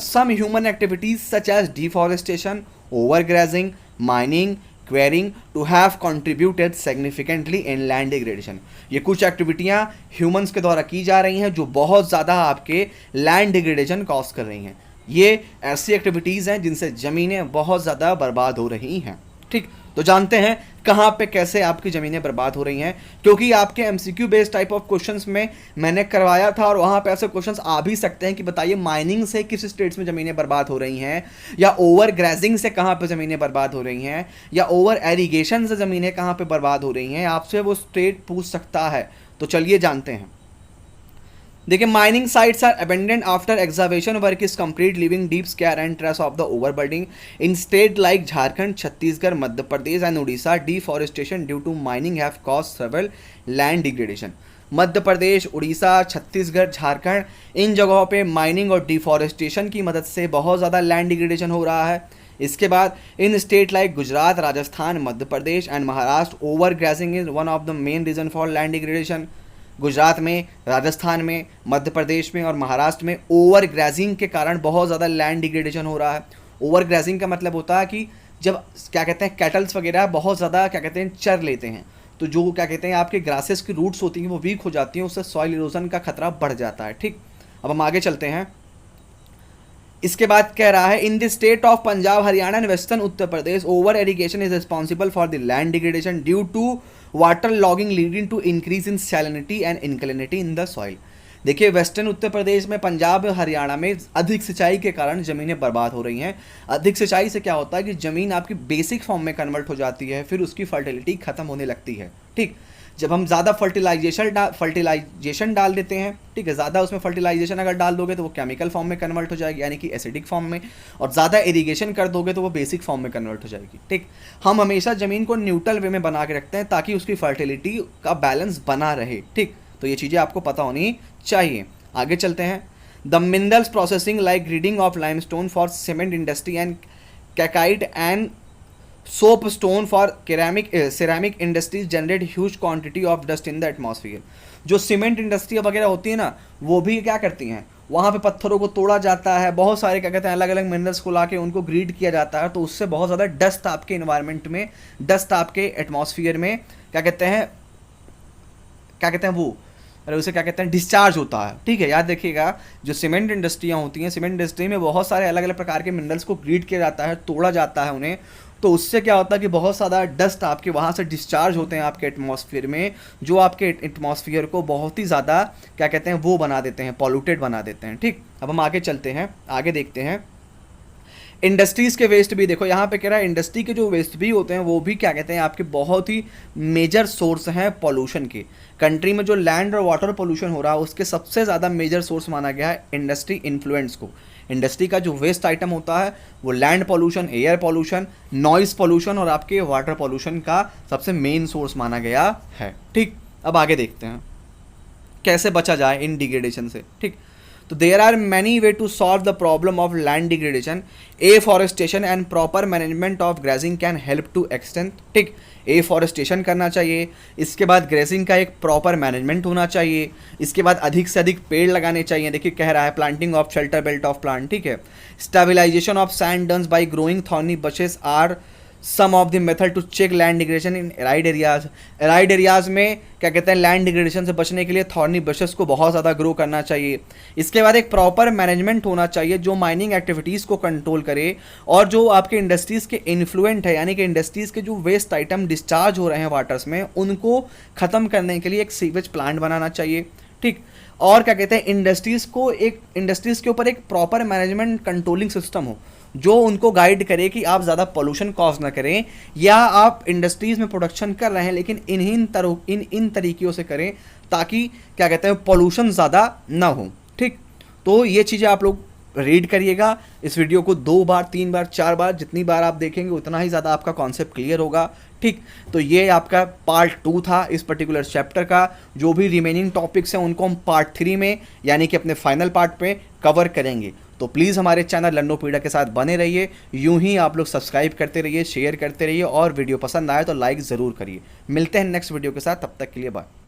some human activities such as deforestation, overgrazing, mining, quarrying to have contributed significantly in land degradation. ये कुछ एक्टिविटियाँ ह्यूमंस के द्वारा की जा रही हैं जो बहुत ज़्यादा आपके लैंड डिग्रेडेशन कॉज कर रही हैं। ये ऐसी एक्टिविटीज़ हैं जिनसे ज़मीनें बहुत ज़्यादा बर्बाद हो रही हैं। ठीक, तो जानते हैं कहाँ पे कैसे आपकी ज़मीनें बर्बाद हो रही हैं, क्योंकि आपके MCQ based type of questions में मैंने करवाया था और वहाँ पे ऐसे क्वेश्चंस आ भी सकते हैं कि बताइए माइनिंग से किस स्टेट्स में ज़मीनें बर्बाद हो रही हैं, या ओवर ग्रेजिंग से कहाँ पे ज़मीनें बर्बाद हो रही हैं, या ओवर एरीगेशन से ज़मीनें कहाँ पे बर्बाद हो रही हैं, आपसे वो स्टेट पूछ सकता है। तो चलिए जानते हैं। देखिए mining sites are abandoned after excavation work is complete, leaving deep scar and trace of the overburden in state like Jharkhand, Chhattisgarh, Madhya Pradesh and Orissa. Deforestation due to mining have caused several land degradation. Madhya Pradesh, Orissa, Chhattisgarh, Jharkhand, इन जगहों पे माइनिंग और deforestation की मदद से बहुत ज़्यादा land degradation हो रहा है। इसके बाद in state like Gujarat, Rajasthan, Madhya Pradesh and Maharashtra, over grazing is one of the main reason for land degradation. Gujarat में, राजस्थान में, मध्य प्रदेश में और महाराष्ट्र में ओवर ग्रेजिंग के कारण बहुत ज़्यादा लैंड डिग्रेडेशन हो रहा है। ओवर ग्रेजिंग का मतलब होता है कि जब क्या कहते हैं कैटल्स वगैरह बहुत ज़्यादा क्या कहते हैं चर लेते हैं, तो जो क्या कहते हैं आपके ग्रासेस की रूट्स होती हैं वो वीक हो जाती हैं, उससे सॉइल इरोजन का खतरा बढ़ जाता है। ठीक, अब हम आगे चलते हैं। इसके बाद कह रहा है in the state of Punjab, Haryana and western Uttar Pradesh, over irrigation is responsible for the land degradation due to water logging leading to increase in salinity and alkalinity in the soil. देखिए वेस्टर्न उत्तर प्रदेश में, पंजाब, हरियाणा में अधिक सिंचाई के कारण ज़मीनें बर्बाद हो रही हैं। अधिक सिंचाई से क्या होता है कि ज़मीन आपकी बेसिक फॉर्म में कन्वर्ट हो जाती है, फिर उसकी फर्टिलिटी ख़त्म होने लगती है। ठीक, जब हम ज़्यादा फर्टिलाइजेशन डाल देते हैं, ठीक है, ज़्यादा उसमें फर्टिलाइजेशन अगर डाल दोगे तो वो केमिकल फॉर्म में कन्वर्ट हो जाएगी, यानी कि एसिडिक फॉर्म में, और ज़्यादा इरीगेशन कर दोगे तो वो बेसिक फॉर्म में कन्वर्ट हो जाएगी। ठीक, हम हमेशा ज़मीन को न्यूट्रल वे में बना के रखते हैं ताकि उसकी फर्टिलिटी का बैलेंस बना रहे। ठीक, तो ये चीज़ें आपको पता होनी चाहिए। आगे चलते हैं। The minerals processing like grinding of limestone for cement industry and calcite and soapstone for ceramic industries generate huge quantity of dust in the atmosphere. जो सीमेंट इंडस्ट्री वगैरह होती है ना, वो भी क्या करती हैं, वहाँ पे पत्थरों को तोड़ा जाता है, बहुत सारे क्या कहते हैं अलग अलग मिनरल्स को ला के उनको ग्रीड किया जाता है, तो उससे बहुत ज़्यादा डस्ट आपके इन्वायरमेंट में, डस्ट आपके एटमॉस्फेयर में क्या कहते हैं वो, अरे उसे क्या कहते हैं डिस्चार्ज होता है। ठीक है, याद रखिएगा जो सीमेंट इंडस्ट्रियाँ होती हैं, सीमेंट इंडस्ट्री में बहुत सारे अलग अलग प्रकार के मिनरल्स को ग्रीड किया जाता है, तोड़ा जाता है उन्हें, तो उससे क्या होता है कि बहुत ज़्यादा डस्ट आपके वहाँ से डिस्चार्ज होते हैं आपके एटमॉस्फेयर में, जो आपके एटमॉस्फेयर को बहुत ही ज़्यादा क्या कहते हैं वो बना देते हैं, पॉल्यूटेड बना देते हैं। ठीक, अब हम आगे चलते हैं, आगे देखते हैं। इंडस्ट्रीज़ के वेस्ट भी देखो, यहाँ पे कह रहा है इंडस्ट्री के जो वेस्ट भी होते हैं वो भी क्या कहते हैं आपके बहुत ही मेजर सोर्स हैं पॉल्यूशन के। कंट्री में जो लैंड और वाटर पॉल्यूशन हो रहा है उसके सबसे ज़्यादा मेजर सोर्स माना गया है इंडस्ट्री इन्फ्लुएंस को। इंडस्ट्री का जो वेस्ट आइटम होता है वो land pollution, air pollution, noise pollution और आपके वाटर पॉल्यूशन का सबसे मेन सोर्स माना गया है। ठीक, अब आगे देखते हैं कैसे बचा जाए इन डिग्रेडेशन से। ठीक, तो there are many way to solve the problem of land degradation. Afforestation and proper management of grazing can help to extend. ठीक, एफॉरेस्टेशन करना चाहिए, इसके बाद ग्रेजिंग का एक प्रॉपर मैनेजमेंट होना चाहिए, इसके बाद अधिक से अधिक पेड़ लगाने चाहिए। देखिए कह रहा है planting of shelter belt of plant. ठीक है, stabilization of sand dunes by growing thorny bushes are some of the method to check land degradation in arid areas. Arid areas में क्या कहते हैं, लैंड डिग्रेडेशन से बचने के लिए थॉर्नी ब्रशेस को बहुत ज़्यादा ग्रो करना चाहिए। इसके बाद एक प्रॉपर मैनेजमेंट होना चाहिए जो माइनिंग एक्टिविटीज़ को कंट्रोल करे, और जो आपके इंडस्ट्रीज़ के इन्फ्लुएंट है, यानी कि इंडस्ट्रीज़ के जो वेस्ट आइटम डिस्चार्ज हो रहे हैं वाटर्स में, उनको ख़त्म करने के लिए एक सीवेज प्लांट बनाना चाहिए। ठीक, और क्या कहते हैं, इंडस्ट्रीज़ के ऊपर एक प्रॉपर मैनेजमेंट कंट्रोलिंग सिस्टम हो जो उनको गाइड करे कि आप ज़्यादा पोल्यूशन कॉज ना करें, या आप इंडस्ट्रीज़ में प्रोडक्शन कर रहे हैं लेकिन इन तरीक़ों से करें ताकि क्या कहते हैं पोल्यूशन ज़्यादा ना हो। ठीक, तो ये चीज़ें आप लोग रीड करिएगा, इस वीडियो को 2 बार 3 बार 4 बार जितनी बार आप देखेंगे उतना ही ज़्यादा आपका कॉन्सेप्ट क्लियर होगा। ठीक, तो ये आपका पार्ट 2 था इस पर्टिकुलर चैप्टर का। जो भी रिमेनिंग टॉपिक्स हैं उनको हम पार्ट 3 में, यानी कि अपने फाइनल पार्ट पे कवर करेंगे। तो प्लीज़ हमारे चैनल लर्नोपीडिया के साथ बने रहिए, यूं ही आप लोग सब्सक्राइब करते रहिए, शेयर करते रहिए, और वीडियो पसंद आए तो लाइक ज़रूर करिए। मिलते हैं नेक्स्ट वीडियो के साथ, तब तक के लिए बाय।